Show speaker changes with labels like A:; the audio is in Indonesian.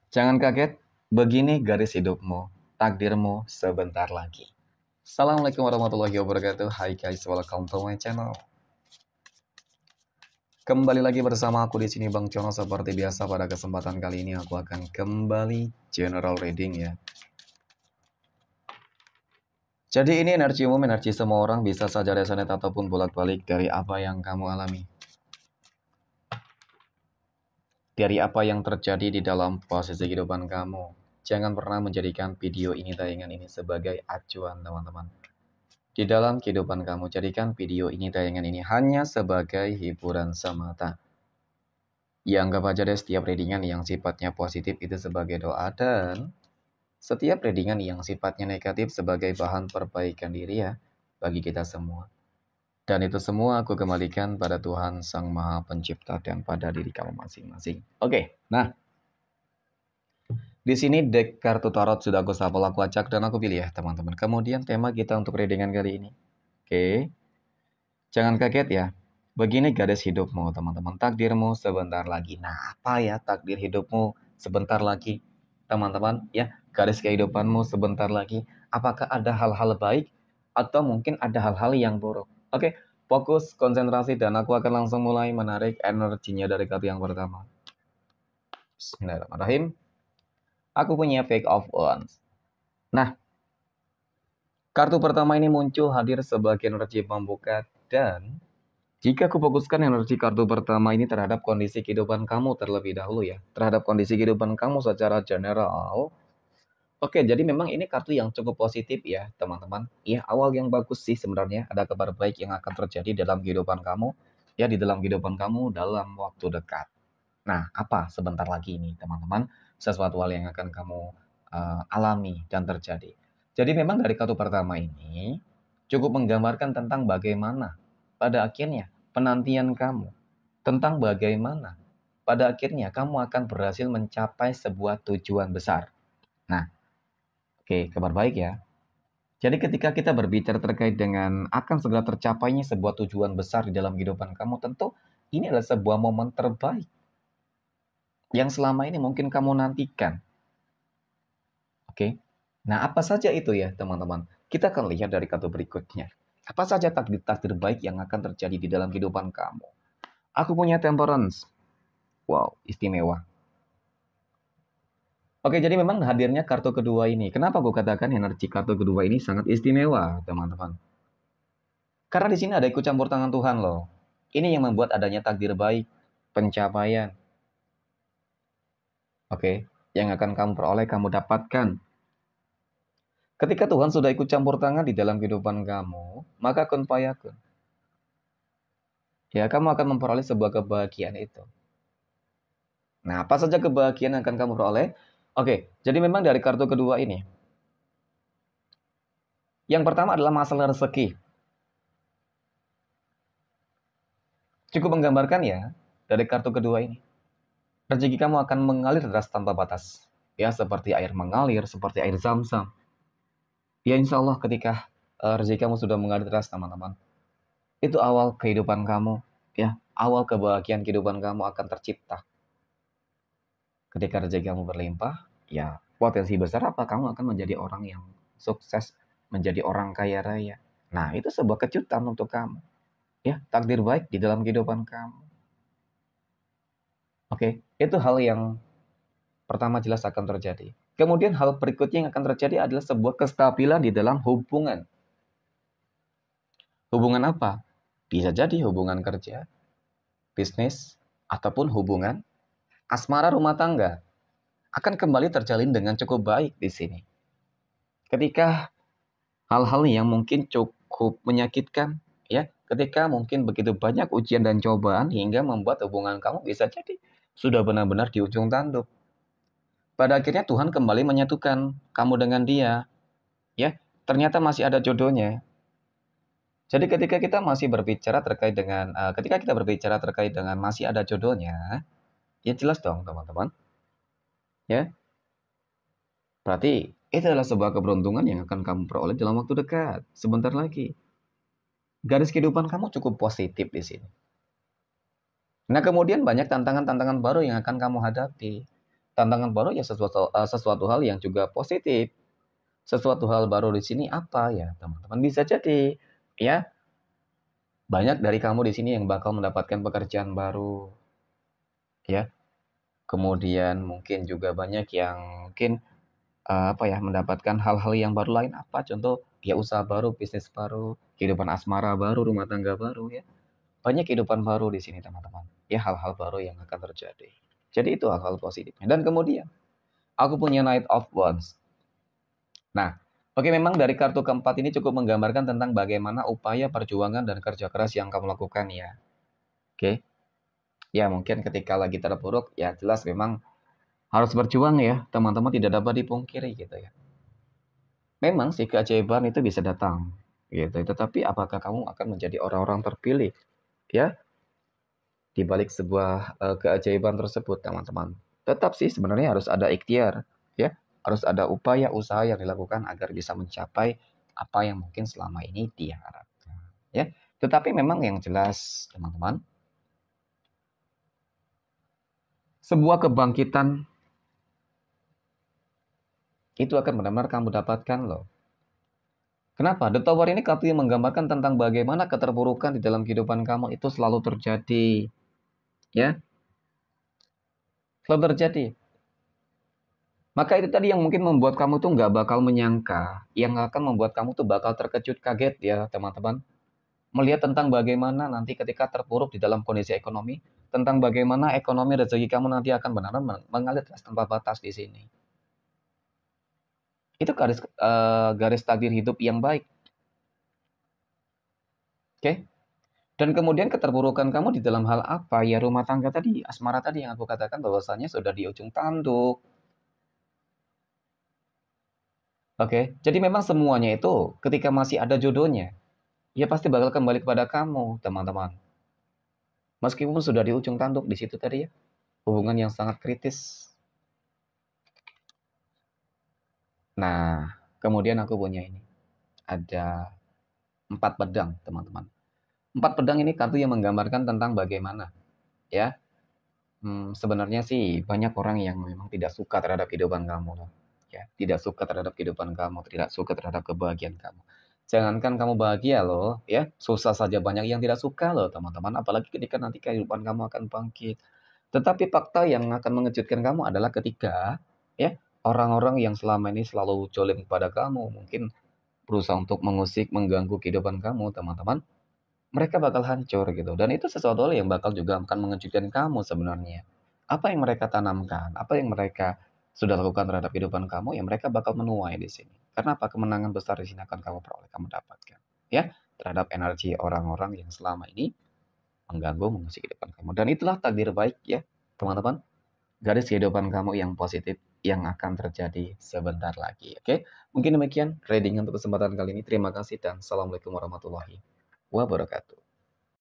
A: Jangan kaget, begini garis hidupmu, takdirmu sebentar lagi. Assalamualaikum warahmatullahi wabarakatuh. Hai guys, welcome to my channel. Kembali lagi bersama aku di sini Bang Cono. Seperti biasa pada kesempatan kali ini aku akan kembali general reading ya. Jadi ini energi umum, energi semua orang, bisa saja resonate ataupun bolak-balik dari apa yang kamu alami. Dari apa yang terjadi di dalam posisi kehidupan kamu. Jangan pernah menjadikan video ini, tayangan ini sebagai acuan teman-teman. Di dalam kehidupan kamu, jadikan video ini, tayangan ini hanya sebagai hiburan semata. Ya anggap aja deh setiap readingan yang sifatnya positif itu sebagai doa, dan setiap readingan yang sifatnya negatif sebagai bahan perbaikan diri ya bagi kita semua. Dan itu semua aku kembalikan pada Tuhan Sang Maha Pencipta dan pada diri kamu masing-masing. Oke, nah di sini deck kartu tarot sudah aku shuffle, aku acak dan aku pilih ya teman-teman. Kemudian tema kita untuk readingan kali ini. Oke, jangan kaget ya. Begini garis hidupmu teman-teman, takdirmu sebentar lagi. Nah, apa ya takdir hidupmu sebentar lagi teman-teman ya? Garis kehidupanmu sebentar lagi. Apakah ada hal-hal baik atau mungkin ada hal-hal yang buruk? Oke, fokus, konsentrasi, dan aku akan langsung mulai menarik energinya dari kartu yang pertama. Bismillahirrahmanirrahim. Aku punya Page of Wands. Nah, kartu pertama ini muncul hadir sebagai energi pembuka, dan jika aku fokuskan energi kartu pertama ini terhadap kondisi kehidupan kamu terlebih dahulu ya, terhadap kondisi kehidupan kamu secara general. Oke, jadi memang ini kartu yang cukup positif ya teman-teman. Ya, awal yang bagus sih sebenarnya, ada kabar baik yang akan terjadi dalam kehidupan kamu, ya di dalam kehidupan kamu dalam waktu dekat. Nah, apa sebentar lagi ini teman-teman, sesuatu hal yang akan kamu alami dan terjadi. Jadi memang dari kartu pertama ini cukup menggambarkan tentang bagaimana pada akhirnya penantian kamu, tentang bagaimana pada akhirnya kamu akan berhasil mencapai sebuah tujuan besar. Nah, oke, kabar baik ya. Jadi ketika kita berbicara terkait dengan akan segera tercapainya sebuah tujuan besar di dalam kehidupan kamu, tentu ini adalah sebuah momen terbaik yang selama ini mungkin kamu nantikan. Oke. Nah, apa saja itu ya, teman-teman? Kita akan lihat dari kartu berikutnya. Apa saja takdir-takdir baik yang akan terjadi di dalam kehidupan kamu? Aku punya Temperance. Wow, istimewa. Oke, jadi memang hadirnya kartu kedua ini. Kenapa aku katakan energi kartu kedua ini sangat istimewa, teman-teman? Karena di sini ada ikut campur tangan Tuhan loh. Ini yang membuat adanya takdir baik, pencapaian. Oke, yang akan kamu peroleh, kamu dapatkan. Ketika Tuhan sudah ikut campur tangan di dalam kehidupan kamu, maka kun fayakun. Ya, kamu akan memperoleh sebuah kebahagiaan itu. Nah, apa saja kebahagiaan yang akan kamu peroleh? Oke, jadi memang dari kartu kedua ini. Yang pertama adalah masalah rezeki. Cukup menggambarkan ya, dari kartu kedua ini. Rezeki kamu akan mengalir deras tanpa batas. Ya, seperti air mengalir, seperti air zam-zam. Ya, insya Allah ketika rezeki kamu sudah mengalir deras, teman-teman. Itu awal kehidupan kamu. Ya, awal kebahagiaan kehidupan kamu akan tercipta. Ketika rezeki kamu berlimpah, ya potensi besar apa kamu akan menjadi orang yang sukses, menjadi orang kaya raya. Nah, itu sebuah kejutan untuk kamu. Ya, takdir baik di dalam kehidupan kamu. Oke, itu hal yang pertama jelas akan terjadi. Kemudian hal berikutnya yang akan terjadi adalah sebuah kestabilan di dalam hubungan. Hubungan apa? Bisa jadi hubungan kerja, bisnis, ataupun hubungan asmara rumah tangga akan kembali terjalin dengan cukup baik di sini. Ketika hal-hal yang mungkin cukup menyakitkan, ya, ketika mungkin begitu banyak ujian dan cobaan hingga membuat hubungan kamu bisa jadi sudah benar-benar di ujung tanduk. Pada akhirnya Tuhan kembali menyatukan kamu dengan dia, ya. Ternyata masih ada jodohnya. Jadi ketika kita berbicara terkait dengan masih ada jodohnya, ya jelas dong teman-teman, ya. Berarti itu adalah sebuah keberuntungan yang akan kamu peroleh dalam waktu dekat, sebentar lagi. Garis kehidupan kamu cukup positif di sini. Nah, kemudian banyak tantangan-tantangan baru yang akan kamu hadapi. Tantangan baru ya sesuatu hal yang juga positif. Sesuatu hal baru di sini apa ya, teman-teman? Bisa jadi ya banyak dari kamu di sini yang bakal mendapatkan pekerjaan baru, ya. Kemudian mungkin juga banyak yang mungkin mendapatkan hal-hal yang baru lain apa, contoh ya usaha baru, bisnis baru, kehidupan asmara baru, rumah tangga baru ya. Banyak kehidupan baru di sini teman-teman. Ya hal-hal baru yang akan terjadi. Jadi itu hal-hal positifnya. Dan kemudian aku punya Knight of Wands. Nah, oke memang dari kartu keempat ini cukup menggambarkan tentang bagaimana upaya perjuangan dan kerja keras yang kamu lakukan ya. Oke. Ya mungkin ketika lagi terpuruk ya jelas memang harus berjuang ya. Teman-teman tidak dapat dipungkiri gitu ya. Memang sih keajaiban itu bisa datang gitu. Tetapi apakah kamu akan menjadi orang-orang terpilih ya di balik sebuah keajaiban tersebut, teman-teman? Tetap sih sebenarnya harus ada ikhtiar ya. Harus ada upaya usaha yang dilakukan agar bisa mencapai apa yang mungkin selama ini dia harapkan ya. Tetapi memang yang jelas, teman-teman, sebuah kebangkitan itu akan benar-benar kamu dapatkan loh. Kenapa? The Tower ini kartu yang menggambarkan tentang bagaimana keterpurukan di dalam kehidupan kamu itu selalu terjadi. Ya, selalu terjadi. Maka itu tadi yang mungkin membuat kamu tuh nggak bakal menyangka. Yang akan membuat kamu tuh bakal terkejut kaget ya teman-teman. Melihat tentang bagaimana nanti ketika terpuruk di dalam kondisi ekonomi. Tentang bagaimana ekonomi rezeki kamu nanti akan benar-benar mengalir tanpa batas di sini. Itu garis takdir hidup yang baik. Oke? Dan kemudian keterpurukan kamu di dalam hal apa? Ya rumah tangga tadi, asmara tadi yang aku katakan bahwasanya sudah di ujung tanduk. Oke, jadi memang semuanya itu ketika masih ada jodohnya, ya pasti bakal kembali kepada kamu, teman-teman. Meskipun sudah di ujung tanduk di situ tadi ya, hubungan yang sangat kritis. Nah, kemudian aku punya ini. Ada 4 pedang, teman-teman. 4 pedang ini kartu yang menggambarkan tentang bagaimana, ya. Sebenarnya sih banyak orang yang memang tidak suka terhadap kehidupan kamu loh. Ya, tidak suka terhadap kehidupan kamu, tidak suka terhadap kebahagiaan kamu. Jangankan kamu bahagia loh, ya, susah saja banyak yang tidak suka loh, teman-teman. Apalagi ketika nanti kehidupan kamu akan bangkit. Tetapi fakta yang akan mengejutkan kamu adalah ketika, ya, orang-orang yang selama ini selalu jolim kepada kamu, mungkin berusaha untuk mengusik, mengganggu kehidupan kamu, teman-teman. Mereka bakal hancur gitu. Dan itu sesuatu hal yang bakal juga akan mengejutkan kamu sebenarnya. Apa yang mereka tanamkan, apa yang mereka sudah lakukan terhadap kehidupan kamu, ya mereka bakal menuai di sini. Karena apa? Kemenangan besar di sini akan kamu peroleh, kamu dapatkan. Ya, terhadap energi orang-orang yang selama ini mengganggu, mengusik kehidupan kamu. Dan itulah takdir baik ya, teman-teman. Garis kehidupan kamu yang positif yang akan terjadi sebentar lagi. Oke, mungkin demikian reading untuk kesempatan kali ini. Terima kasih dan assalamualaikum warahmatullahi wabarakatuh.